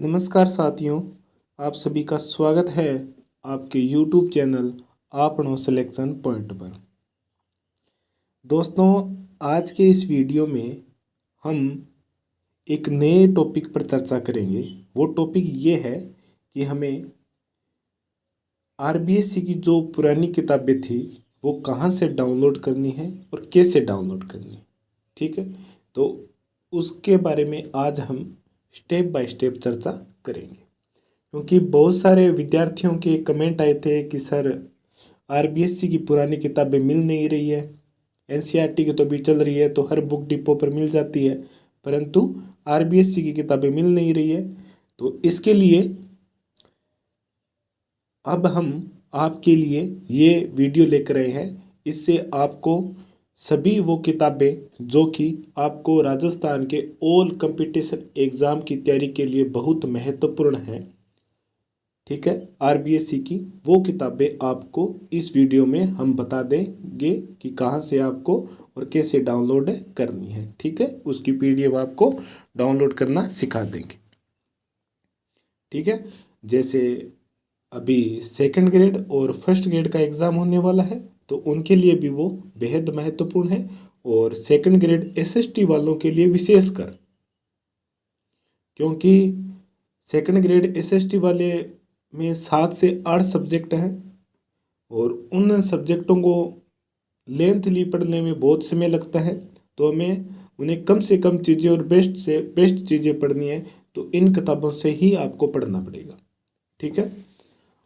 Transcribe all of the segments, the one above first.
नमस्कार साथियों, आप सभी का स्वागत है आपके YouTube चैनल आपनो सिलेक्शन पॉइंट पर। दोस्तों, आज के इस वीडियो में हम एक नए टॉपिक पर चर्चा करेंगे। वो टॉपिक ये है कि हमें RBSC की जो पुरानी किताबें थी वो कहाँ से डाउनलोड करनी है और कैसे डाउनलोड करनी है। ठीक है, तो उसके बारे में आज हम स्टेप बाय स्टेप चर्चा करेंगे, क्योंकि बहुत सारे विद्यार्थियों के कमेंट आए थे कि सर RBSC की पुरानी किताबें मिल नहीं रही है। NCERT की तो अभी चल रही है तो हर बुक डिपो पर मिल जाती है, परंतु RBSC की किताबें मिल नहीं रही है। तो इसके लिए अब हम आपके लिए ये वीडियो लेकर आए हैं। इससे आपको सभी वो किताबें जो कि आपको राजस्थान के ऑल कंपटीशन एग्ज़ाम की तैयारी के लिए बहुत महत्वपूर्ण हैं, ठीक है, RBSC की वो किताबें आपको इस वीडियो में हम बता देंगे कि कहाँ से आपको और कैसे डाउनलोड करनी है। ठीक है, उसकी PDF आपको डाउनलोड करना सिखा देंगे। ठीक है, जैसे अभी सेकंड ग्रेड और फर्स्ट ग्रेड का एग्ज़ाम होने वाला है तो उनके लिए भी वो बेहद महत्वपूर्ण है, और सेकंड ग्रेड SST वालों के लिए विशेषकर, क्योंकि सेकंड ग्रेड SST वाले में 7 से 8 सब्जेक्ट हैं और उन सब्जेक्टों को लेंथली पढ़ने में बहुत समय लगता है। तो हमें उन्हें कम से कम चीज़ें और बेस्ट से बेस्ट चीज़ें पढ़नी है, तो इन किताबों से ही आपको पढ़ना पड़ेगा। ठीक है,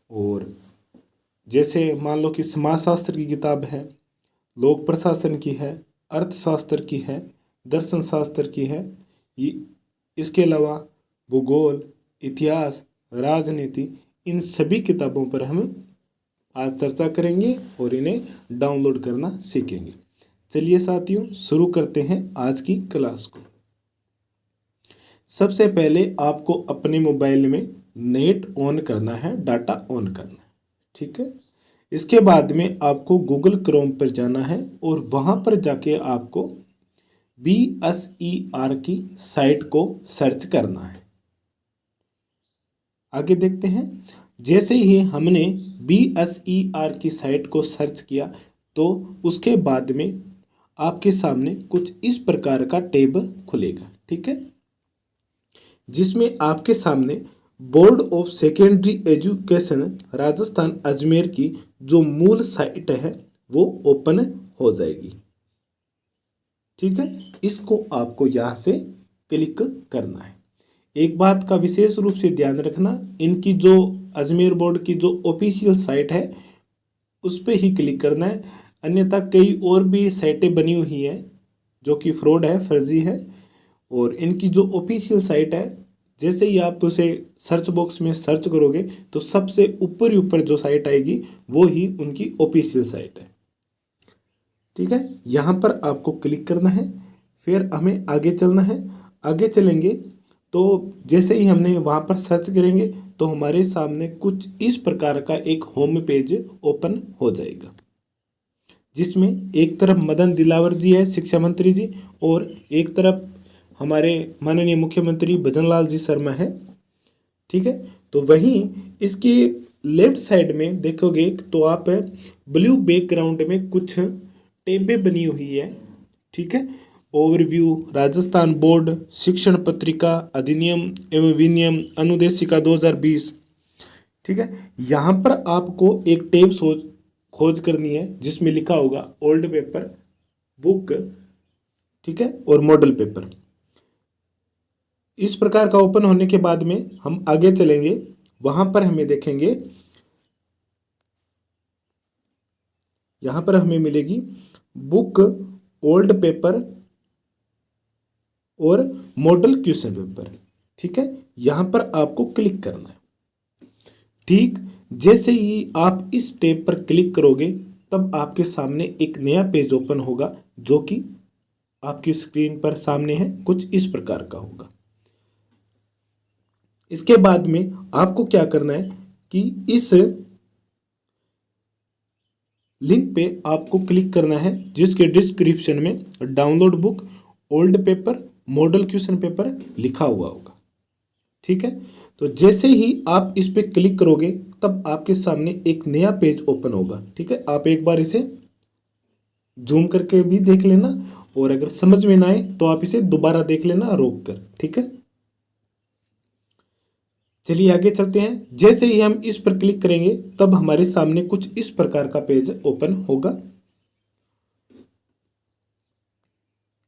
और जैसे मान लो कि समाजशास्त्र की किताब है, लोक प्रशासन की है, अर्थशास्त्र की है, दर्शन शास्त्र की है, ये इसके अलावा भूगोल, इतिहास, राजनीति, इन सभी किताबों पर हम आज चर्चा करेंगे और इन्हें डाउनलोड करना सीखेंगे। चलिए साथियों, शुरू करते हैं आज की क्लास को। सबसे पहले आपको अपने मोबाइल में नेट ऑन करना है, डाटा ऑन करना है। ठीक है, इसके बाद में आपको गूगल क्रोम पर जाना है और वहाँ पर जाके आपको BSER की साइट को सर्च करना है। आगे देखते हैं। जैसे ही हमने BSER की साइट को सर्च किया तो उसके बाद में आपके सामने कुछ इस प्रकार का टैब खुलेगा। ठीक है, जिसमें आपके सामने board of secondary education Rajasthan Ajmer की जो मूल साइट है वो ओपन हो जाएगी। ठीक है, इसको आपको यहाँ से क्लिक करना है। एक बात का विशेष रूप से ध्यान रखना, इनकी जो अजमेर बोर्ड की जो ऑफिशियल साइट है उस पर ही क्लिक करना है, अन्यथा कई और भी साइटें बनी हुई हैं जो कि फ्रॉड है, फर्जी है। और इनकी जो ऑफिशियल साइट है, जैसे ही आप उसे सर्च बॉक्स में सर्च करोगे तो सबसे ऊपर ही ऊपर जो साइट आएगी वो ही उनकी ऑफिशियल साइट है। ठीक है, यहाँ पर आपको क्लिक करना है, फिर हमें आगे चलना है। आगे चलेंगे तो जैसे ही हमने वहाँ पर सर्च करेंगे तो हमारे सामने कुछ इस प्रकार का एक होम पेज ओपन हो जाएगा, जिसमें एक तरफ मदन दिलावर जी है, शिक्षा मंत्री जी, और एक तरफ हमारे माननीय मुख्यमंत्री भजनलाल जी शर्मा है। ठीक है, तो वहीं इसके लेफ्ट साइड में देखोगे तो आप ब्लू बैकग्राउंड में कुछ टेबें बनी हुई है। ठीक है, ओवरव्यू, राजस्थान बोर्ड शिक्षण पत्रिका अधिनियम एवं विनियम अनुदेशिका 2020। ठीक है, यहाँ पर आपको एक टेब खोज करनी है जिसमें लिखा होगा ओल्ड पेपर, बुक, ठीक है, और मॉडल पेपर। इस प्रकार का ओपन होने के बाद में हम आगे चलेंगे, वहां पर हमें देखेंगे, यहां पर हमें मिलेगी बुक, ओल्ड पेपर और मॉडल क्वेश्चन पेपर। ठीक है, यहां पर आपको क्लिक करना है। ठीक, जैसे ही आप इस टैब पर क्लिक करोगे तब आपके सामने एक नया पेज ओपन होगा जो कि आपकी स्क्रीन पर सामने है, कुछ इस प्रकार का होगा। इसके बाद में आपको क्या करना है कि इस लिंक पे आपको क्लिक करना है जिसके डिस्क्रिप्शन में download book, old paper, model question paper लिखा हुआ होगा। ठीक है। तो जैसे ही आप इस पर क्लिक करोगे तब आपके सामने एक नया पेज ओपन होगा। ठीक है, आप एक बार इसे जूम करके भी देख लेना, और अगर समझ में ना आए तो आप इसे दोबारा देख लेना रोक कर। ठीक है, चलिए आगे चलते हैं। जैसे ही हम इस पर क्लिक करेंगे तब हमारे सामने कुछ इस प्रकार का पेज ओपन होगा।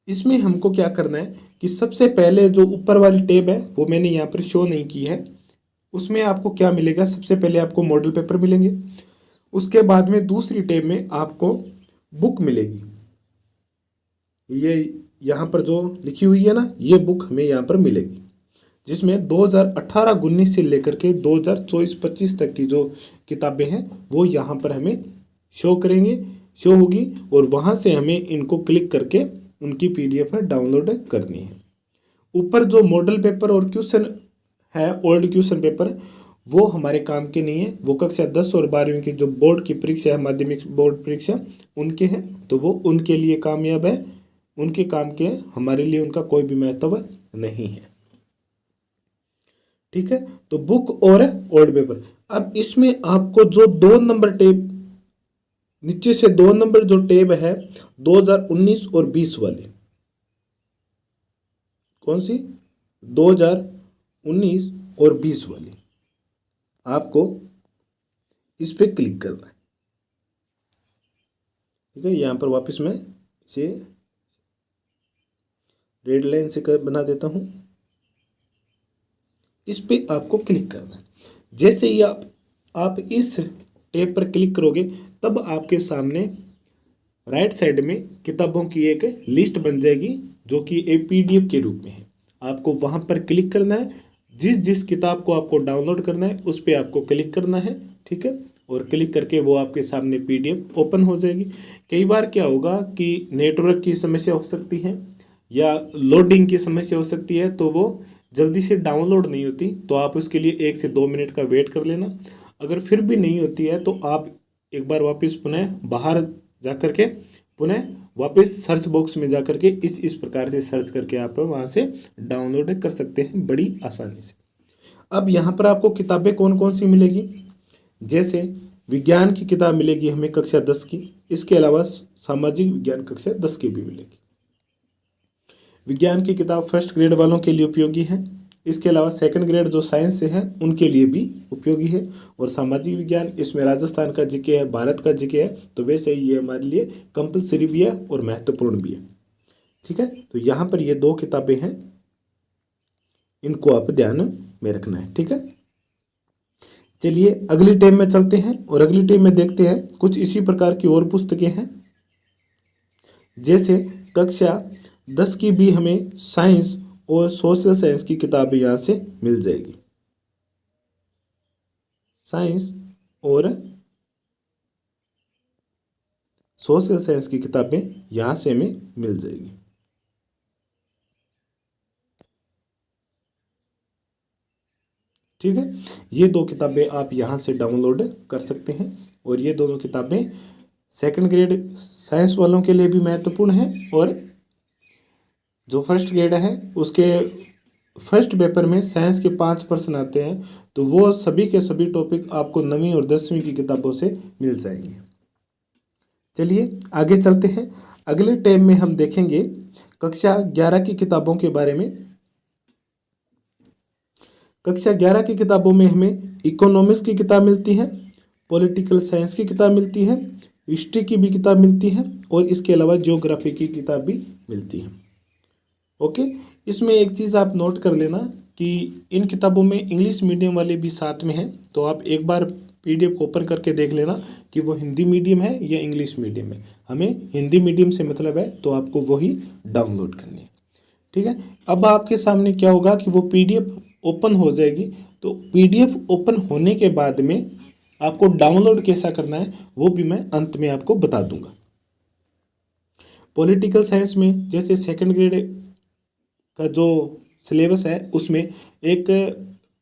इसमें हमको क्या करना है कि सबसे पहले जो ऊपर वाली टैब है वो मैंने यहाँ पर शो नहीं की है। उसमें आपको क्या मिलेगा, सबसे पहले आपको मॉडल पेपर मिलेंगे, उसके बाद में दूसरी टैब में आपको बुक मिलेगी। ये यहाँ पर जो लिखी हुई है ना, ये बुक हमें यहाँ पर मिलेगी, जिसमें 2018-19 से लेकर के 2024-25 तक की जो किताबें हैं वो यहाँ पर हमें शो होगी, और वहाँ से हमें इनको क्लिक करके उनकी PDF डाउनलोड करनी है। ऊपर जो मॉडल पेपर और क्वेश्चन है, ओल्ड क्वेश्चन पेपर, वो हमारे काम के नहीं है, वो कक्षा 10 और 12वीं की जो बोर्ड की परीक्षा है, माध्यमिक बोर्ड परीक्षा, उनके हैं, तो वो उनके लिए कामयाब है, उनके काम के, हमारे लिए उनका कोई भी महत्व नहीं है। ठीक है, तो बुक और ओल्ड पेपर। अब इसमें आपको जो 2 नंबर टेब, नीचे से 2 नंबर जो टेब है 2019 और 20 वाली, कौन सी, 2019 और 20 वाली, आपको इस पे क्लिक करना है। ठीक है, यहाँ पर वापस मैं इसे रेड लाइन से बना देता हूँ। इस पे आपको क्लिक करना है। जैसे ही आप इस टैब पर क्लिक करोगे तब आपके सामने राइट साइड में किताबों की एक लिस्ट बन जाएगी, जो कि एक PDF के रूप में है। आपको वहाँ पर क्लिक करना है, जिस जिस किताब को आपको डाउनलोड करना है उस पर आपको क्लिक करना है। ठीक है, और क्लिक करके वो आपके सामने PDF ओपन हो जाएगी। कई बार क्या होगा कि नेटवर्क की समस्या हो सकती है या लोडिंग की समस्या हो सकती है, तो वो जल्दी से डाउनलोड नहीं होती, तो आप उसके लिए 1 से 2 मिनट का वेट कर लेना। अगर फिर भी नहीं होती है तो आप एक बार वापस पुनः बाहर जा कर के पुनः वापस सर्च बॉक्स में जा कर के इस प्रकार से सर्च करके आप वहाँ से डाउनलोड कर सकते हैं बड़ी आसानी से। अब यहाँ पर आपको किताबें कौन कौन सी मिलेगी, जैसे विज्ञान की किताब मिलेगी हमें कक्षा 10 की, इसके अलावा सामाजिक विज्ञान कक्षा 10 की भी मिलेगी। विज्ञान की किताब फर्स्ट ग्रेड वालों के लिए उपयोगी है, इसके अलावा सेकंड ग्रेड जो साइंस से है उनके लिए भी उपयोगी है। और सामाजिक विज्ञान, इसमें राजस्थान का जीके है, भारत का जीके है, तो वैसे ही ये हमारे लिए कंपलसरी भी है और महत्वपूर्ण भी है। ठीक है, तो यहाँ पर ये 2 किताबें हैं, इनको आप ध्यान में रखना है। ठीक है, चलिए अगली टेब में चलते हैं, और अगली टेब में देखते हैं कुछ इसी प्रकार की और पुस्तकें हैं। जैसे कक्षा 10 की भी हमें साइंस और सोशल साइंस की किताबें यहाँ से मिल जाएगी। साइंस और सोशल साइंस की किताबें यहाँ से हमें मिल जाएगी। ठीक है, ये 2 किताबें आप यहाँ से डाउनलोड कर सकते हैं, और ये दोनों किताबें सेकंड ग्रेड साइंस वालों के लिए भी महत्वपूर्ण हैं, और जो फर्स्ट ग्रेड है उसके फर्स्ट पेपर में साइंस के 5 प्रश्न आते हैं, तो वो सभी के सभी टॉपिक आपको 9वीं और 10वीं की किताबों से मिल जाएंगे। चलिए आगे चलते हैं। अगले टैब में हम देखेंगे कक्षा 11 की किताबों के बारे में। कक्षा 11 की किताबों में हमें इकोनॉमिक्स की किताब मिलती है, पॉलिटिकल साइंस की किताब मिलती है, हिस्ट्री की भी किताब मिलती है, और इसके अलावा ज्योग्राफी की किताब भी मिलती है। ओके, इसमें एक चीज़ आप नोट कर लेना कि इन किताबों में इंग्लिश मीडियम वाले भी साथ में हैं, तो आप एक बार PDF को ओपन करके देख लेना कि वो हिंदी मीडियम है या इंग्लिश मीडियम है। हमें हिंदी मीडियम से मतलब है, तो आपको वही डाउनलोड करनी है। ठीक है, अब आपके सामने क्या होगा कि वो PDF ओपन हो जाएगी, तो PDF ओपन होने के बाद में आपको डाउनलोड कैसा करना है वो भी मैं अंत में आपको बता दूंगा। पॉलिटिकल साइंस में जैसे सेकंड ग्रेड का जो सिलेबस है उसमें एक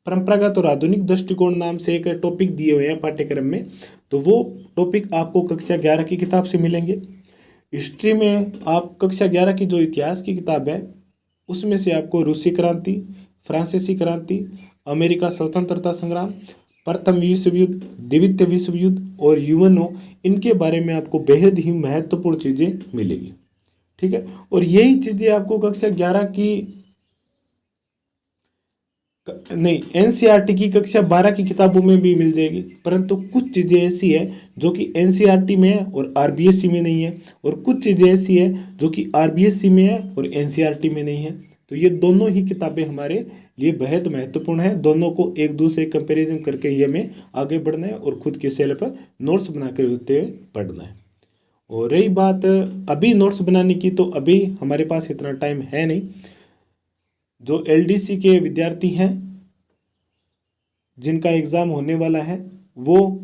परंपरागत और आधुनिक दृष्टिकोण नाम से एक टॉपिक दिए हुए हैं पाठ्यक्रम में, तो वो टॉपिक आपको कक्षा 11 की किताब से मिलेंगे। हिस्ट्री में आप कक्षा 11 की जो इतिहास की किताब है उसमें से आपको रूसी क्रांति, फ्रांसीसी क्रांति, अमेरिका स्वतंत्रता संग्राम, प्रथम विश्व युद्ध, द्वितीय विश्व युद्ध और यूएनओ, इनके बारे में आपको बेहद ही महत्वपूर्ण चीज़ें मिलेगी। ठीक है, और यही चीज़ें आपको कक्षा 11 की नहीं, एनसीईआरटी की कक्षा 12 की किताबों में भी मिल जाएगी, परंतु कुछ चीज़ें ऐसी है जो कि एनसीईआरटी में है और आरबीएससी में नहीं है, और कुछ चीज़ें ऐसी है जो कि आरबीएससी में है और एनसीईआरटी में नहीं है। तो ये दोनों ही किताबें हमारे लिए बेहद महत्वपूर्ण है। दोनों को एक दूसरे कंपैरिजन करके ही हमें आगे बढ़ना है और खुद के सेल पर नोट्स बना कर होते हुए पढ़ना है। और रही बात अभी नोट्स बनाने की, तो अभी हमारे पास इतना टाइम है नहीं। जो एलडीसी के विद्यार्थी हैं जिनका एग्ज़ाम होने वाला है वो,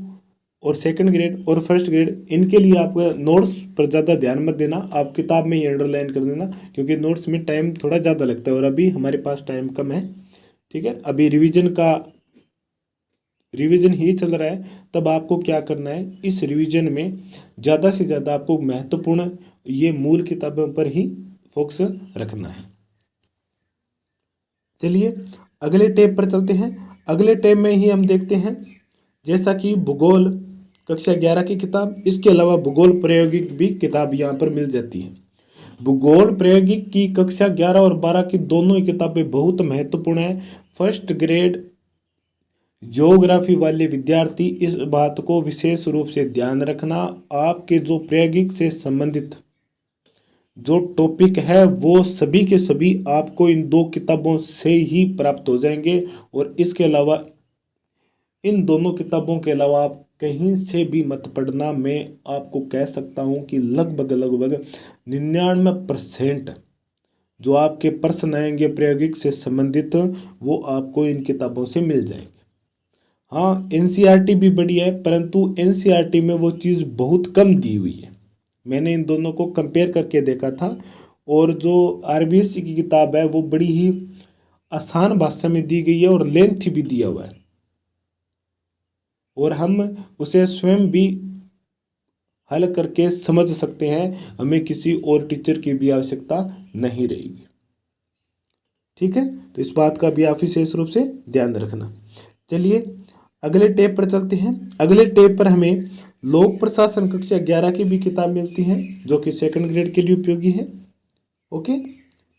और सेकंड ग्रेड और फर्स्ट ग्रेड, इनके लिए आप नोट्स पर ज़्यादा ध्यान मत देना, आप किताब में ही अंडरलाइन कर देना, क्योंकि नोट्स में टाइम थोड़ा ज़्यादा लगता है और अभी हमारे पास टाइम कम है। ठीक है, अभी रिवीजन ही चल रहा है। तब आपको क्या करना है, इस रिवीजन में ज़्यादा से ज़्यादा आपको महत्वपूर्ण ये मूल किताबों पर ही फोकस रखना है। चलिए अगले टैब पर चलते हैं। अगले टैब में ही हम देखते हैं जैसा कि भूगोल कक्षा 11 की किताब, इसके अलावा भूगोल प्रायोगिक भी किताब यहाँ पर मिल जाती है। भूगोल प्रायोगिक की कक्षा 11 और 12 की दोनों ही किताबें बहुत महत्वपूर्ण है। फर्स्ट ग्रेड ज्योग्राफी वाले विद्यार्थी इस बात को विशेष रूप से ध्यान रखना, आपके जो प्रायोगिक से संबंधित जो टॉपिक है वो सभी के सभी आपको इन दो किताबों से ही प्राप्त हो जाएंगे, और इसके अलावा इन दोनों किताबों के अलावा आप कहीं से भी मत पढ़ना। मैं आपको कह सकता हूँ कि लगभग 99% जो आपके प्रश्न आएंगे प्रायोगिक से संबंधित वो आपको इन किताबों से मिल जाएंगे। हाँ, एनसीईआरटी भी बढ़िया है, परंतु एनसीईआरटी में वो चीज़ बहुत कम दी हुई है। मैंने इन दोनों को कंपेयर करके देखा था, और जो आरबीएससी की किताब है वो बड़ी ही आसान भाषा में दी गई है और लेंथ भी दिया हुआ है, और हम उसे स्वयं भी हल करके समझ सकते हैं, हमें किसी और टीचर की भी आवश्यकता नहीं रहेगी। ठीक है, तो इस बात का भी आप विशेष रूप से ध्यान रखना। चलिए अगले टैब पर चलते हैं। अगले टैब पर हमें लोक प्रशासन कक्षा 11 की भी किताब मिलती है जो कि सेकंड ग्रेड के लिए उपयोगी है। ओके,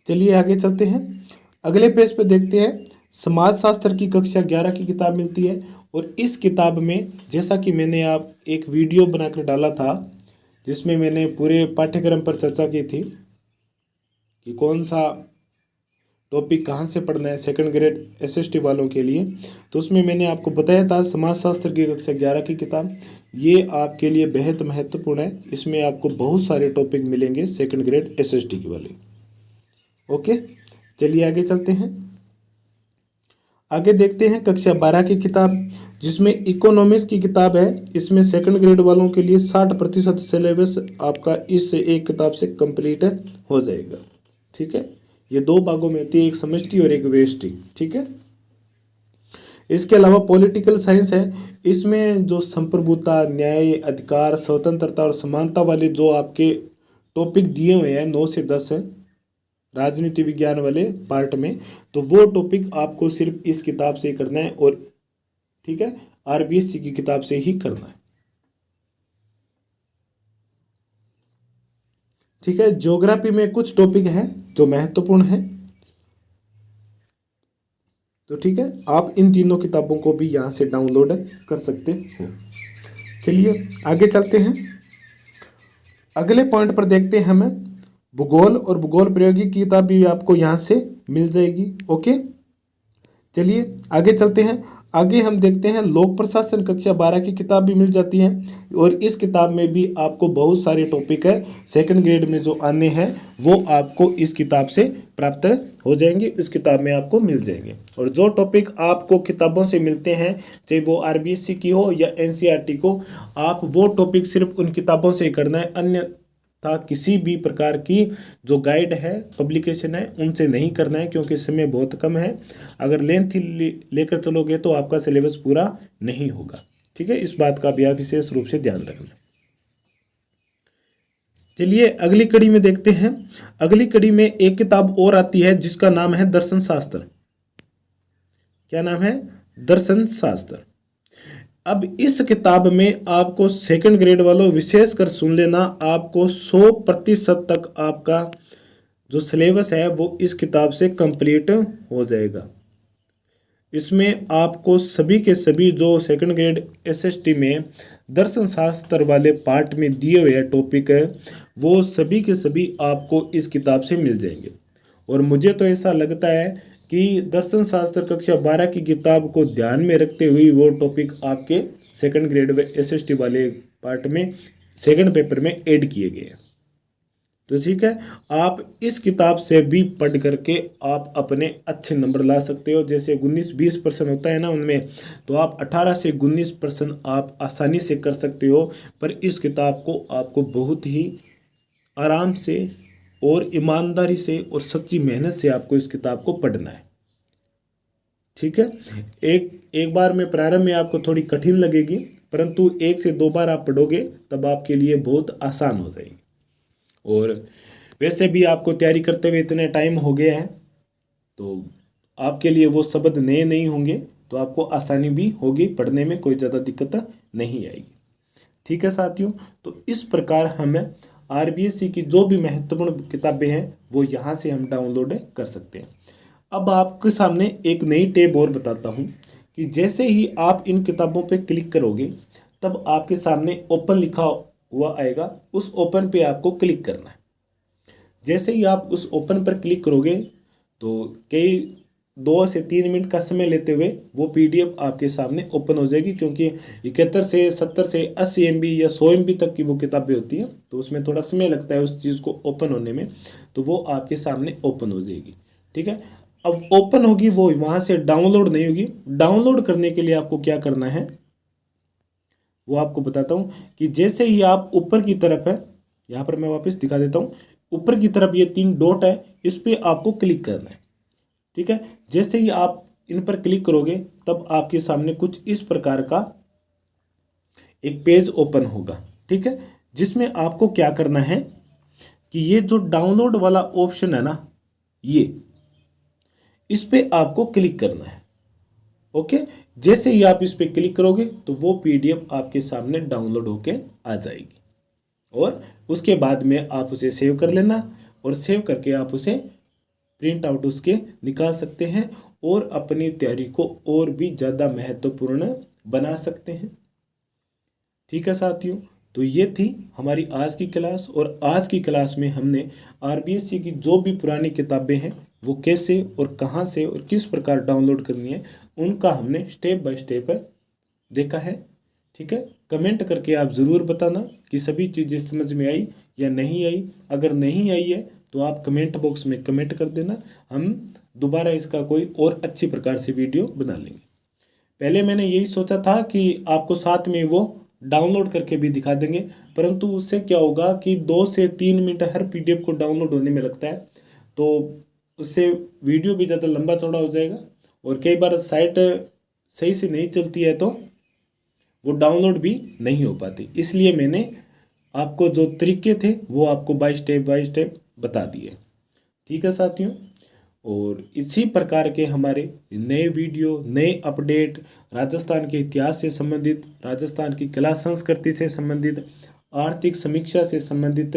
चलिए आगे चलते हैं। अगले पेज पर देखते हैं समाजशास्त्र की कक्षा 11 की किताब मिलती है, और इस किताब में जैसा कि मैंने आप एक वीडियो बनाकर डाला था जिसमें मैंने पूरे पाठ्यक्रम पर चर्चा की थी कि कौन सा टॉपिक कहाँ से पढ़ना है सेकंड ग्रेड एसएसटी वालों के लिए, तो उसमें मैंने आपको बताया था समाजशास्त्र की कक्षा 11 की किताब ये आपके लिए बेहद महत्वपूर्ण है। इसमें आपको बहुत सारे टॉपिक मिलेंगे सेकंड ग्रेड एसएसटी के वाले। ओके, चलिए आगे चलते हैं। आगे देखते हैं कक्षा 12 की किताब जिसमें इकोनॉमिक्स की किताब है। इसमें सेकंड ग्रेड वालों के लिए 60% सिलेबस आपका इस एक किताब से कंप्लीट हो जाएगा। ठीक है, ये दो भागों में होती है, एक समष्टि और एक व्यष्टि। ठीक है, इसके अलावा पॉलिटिकल साइंस है। इसमें जो संप्रभुता, न्याय, अधिकार, स्वतंत्रता और समानता वाले जो आपके टॉपिक दिए हुए हैं 9 से 10 राजनीति विज्ञान वाले पार्ट में, तो वो टॉपिक आपको सिर्फ इस किताब से करना है, और ठीक है आरबीएससी की किताब से ही करना है। ठीक है, ज्योग्राफी में कुछ टॉपिक हैं जो महत्वपूर्ण हैं, तो ठीक है आप इन तीनों किताबों को भी यहाँ से डाउनलोड कर सकते हो। चलिए आगे चलते हैं। अगले पॉइंट पर देखते हैं हमें भूगोल और भूगोल प्रायोगिक की किताब भी आपको यहाँ से मिल जाएगी। ओके, चलिए आगे चलते हैं। आगे हम देखते हैं लोक प्रशासन कक्षा 12 की किताब भी मिल जाती है, और इस किताब में भी आपको बहुत सारे टॉपिक है सेकंड ग्रेड में जो आने हैं वो आपको इस किताब से प्राप्त हो जाएंगे, इस किताब में आपको मिल जाएंगे। और जो टॉपिक आपको किताबों से मिलते हैं चाहे वो आरबीएससी की हो या एनसीईआरटी को, आप वो टॉपिक सिर्फ उन किताबों से करना है, अन्य था किसी भी प्रकार की जो गाइड है पब्लिकेशन है उनसे नहीं करना है, क्योंकि समय बहुत कम है। अगर लेंथ लेकर चलोगे तो आपका सिलेबस पूरा नहीं होगा। ठीक है, इस बात का भी आप विशेष रूप से ध्यान रखना। चलिए अगली कड़ी में देखते हैं। अगली कड़ी में एक किताब और आती है जिसका नाम है दर्शन शास्त्र। क्या नाम है? दर्शन शास्त्र। अब इस किताब में आपको सेकंड ग्रेड वालों विशेषकर सुन लेना, आपको 100% तक आपका जो सिलेबस है वो इस किताब से कंप्लीट हो जाएगा। इसमें आपको सभी के सभी जो सेकंड ग्रेड एसएसटी में दर्शन शास्त्र वाले पार्ट में दिए हुए टॉपिक है वो सभी के सभी आपको इस किताब से मिल जाएंगे। और मुझे तो ऐसा लगता है कि दर्शन शास्त्र कक्षा 12 की किताब को ध्यान में रखते हुए वो टॉपिक आपके सेकंड ग्रेड एसएसटी वाले पार्ट में सेकंड पेपर में ऐड किए गए हैं। तो ठीक है, आप इस किताब से भी पढ़ करके आप अपने अच्छे नंबर ला सकते हो। जैसे 19-20% होता है ना उनमें, तो आप 18 से 19% आप आसानी से कर सकते हो। पर इस किताब को आपको बहुत ही आराम से और ईमानदारी से और सच्ची मेहनत से आपको इस किताब को पढ़ना है। ठीक है, एक बार में प्रारंभ में आपको थोड़ी कठिन लगेगी, परंतु 1 से 2 बार आप पढ़ोगे तब आपके लिए बहुत आसान हो जाएगी। और वैसे भी आपको तैयारी करते हुए इतने टाइम हो गया है तो आपके लिए वो शब्द नए नहीं होंगे, तो आपको आसानी भी होगी, पढ़ने में कोई ज़्यादा दिक्कत नहीं आएगी। ठीक है साथियों, तो इस प्रकार हमें आरबीएससी की जो भी महत्वपूर्ण किताबें हैं वो यहाँ से हम डाउनलोड कर सकते हैं। अब आपके सामने एक नई टैब और बताता हूँ कि जैसे ही आप इन किताबों पे क्लिक करोगे तब आपके सामने ओपन लिखा हुआ आएगा, उस ओपन पे आपको क्लिक करना है। जैसे ही आप उस ओपन पर क्लिक करोगे तो कई 2 से 3 मिनट का समय लेते हुए वो पीडीएफ आपके सामने ओपन हो जाएगी, क्योंकि 71 से 70 से 80 MB या 100 MB तक की वो किताबें होती हैं, तो उसमें थोड़ा समय लगता है उस चीज़ को ओपन होने में, तो वो आपके सामने ओपन हो जाएगी। ठीक है, अब ओपन होगी वो वहाँ से डाउनलोड नहीं होगी। डाउनलोड करने के लिए आपको क्या करना है वो आपको बताता हूँ कि जैसे ही आप ऊपर की तरफ है, यहाँ पर मैं वापस दिखा देता हूँ, ऊपर की तरफ ये 3 डॉट है, इस पर आपको क्लिक करना है। ठीक है, जैसे ही आप इन पर क्लिक करोगे तब आपके सामने कुछ इस प्रकार का एक पेज ओपन होगा। ठीक है, जिसमें आपको क्या करना है कि ये जो डाउनलोड वाला ऑप्शन है ना, ये इस पे आपको क्लिक करना है। ओके, जैसे ही आप इस पे क्लिक करोगे तो वो पीडीएफ आपके सामने डाउनलोड होके आ जाएगी और उसके बाद में आप उसे सेव कर लेना और सेव करके आप उसे प्रिंट आउट उसके निकाल सकते हैं और अपनी तैयारी को और भी ज़्यादा महत्वपूर्ण बना सकते हैं। ठीक है साथियों, तो ये थी हमारी आज की क्लास, और आज की क्लास में हमने आरबीएससी की जो भी पुरानी किताबें हैं वो कैसे और कहाँ से और किस प्रकार डाउनलोड करनी है उनका हमने स्टेप बाय स्टेप देखा है। ठीक है, कमेंट करके आप ज़रूर बताना कि सभी चीज़ें समझ में आई या नहीं आई। अगर नहीं आई है तो आप कमेंट बॉक्स में कमेंट कर देना, हम दोबारा इसका कोई और अच्छी प्रकार से वीडियो बना लेंगे। पहले मैंने यही सोचा था कि आपको साथ में वो डाउनलोड करके भी दिखा देंगे, परंतु उससे क्या होगा कि 2 से 3 मिनट हर पीडीएफ को डाउनलोड होने में लगता है, तो उससे वीडियो भी ज़्यादा लंबा चौड़ा हो जाएगा और कई बार साइट सही से नहीं चलती है तो वो डाउनलोड भी नहीं हो पाती। इसलिए मैंने आपको जो तरीके थे वो आपको बाय स्टेप बता दिए। ठीक है साथियों, और इसी प्रकार के हमारे नए वीडियो, नए अपडेट, राजस्थान के इतिहास से संबंधित, राजस्थान की कला संस्कृति से संबंधित, आर्थिक समीक्षा से संबंधित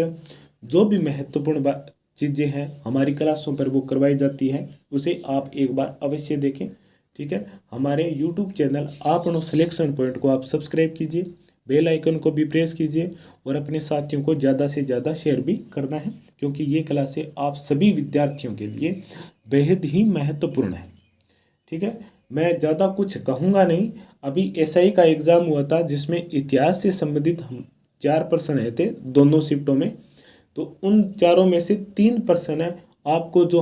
जो भी महत्वपूर्ण चीज़ें हैं हमारी क्लासों पर वो करवाई जाती हैं, उसे आप एक बार अवश्य देखें। ठीक है, हमारे यूट्यूब चैनल आपनो सिलेक्शन पॉइंट को आप सब्सक्राइब कीजिए, बेल आइकन को भी प्रेस कीजिए और अपने साथियों को ज़्यादा से ज़्यादा शेयर भी करना है, क्योंकि ये क्लासें आप सभी विद्यार्थियों के लिए बेहद ही महत्वपूर्ण है। ठीक है, मैं ज़्यादा कुछ कहूँगा नहीं। अभी एसआई का एग्ज़ाम हुआ था जिसमें इतिहास से संबंधित हम 4 प्रश्न आए थे दोनों शिफ्टों में, तो उन चारों में से 3 प्रश्न है आपको जो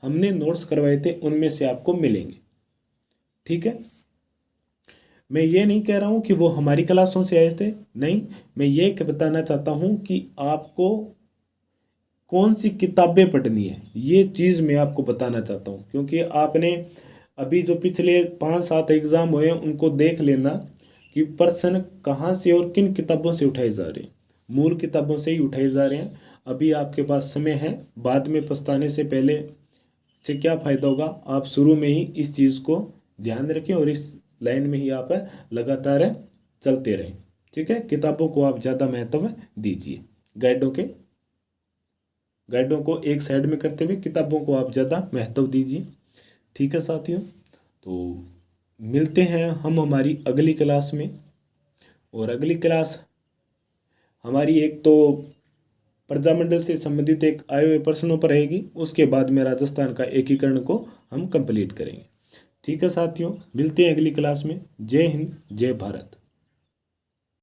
हमने नोट्स करवाए थे उनमें से आपको मिलेंगे। ठीक है, मैं ये नहीं कह रहा हूँ कि वो हमारी क्लासों से आए थे, नहीं, मैं ये बताना चाहता हूँ कि आपको कौन सी किताबें पढ़नी है, ये चीज़ मैं आपको बताना चाहता हूँ। क्योंकि आपने अभी जो पिछले 5-7 एग्ज़ाम हुए हैं उनको देख लेना कि प्रश्न कहाँ से और किन किताबों से उठाए जा रहे हैं। मूल किताबों से ही उठाए जा रहे हैं। अभी आपके पास समय है, बाद में पछताने से पहले से क्या फ़ायदा होगा, आप शुरू में ही इस चीज़ को ध्यान रखें और इस लाइन में ही आप लगातार चलते रहें। ठीक है, किताबों को आप ज़्यादा महत्व दीजिए, गाइडों को एक साइड में करते हुए किताबों को आप ज़्यादा महत्व दीजिए। ठीक है साथियों, तो मिलते हैं हम हमारी अगली क्लास में। और अगली क्लास हमारी एक तो प्रजामंडल से संबंधित एक आए हुए प्रश्नों पर रहेगी, उसके बाद में राजस्थान का एकीकरण को हम कंप्लीट करेंगे। ठीक है साथियों, मिलते हैं अगली क्लास में। जय हिंद, जय भारत।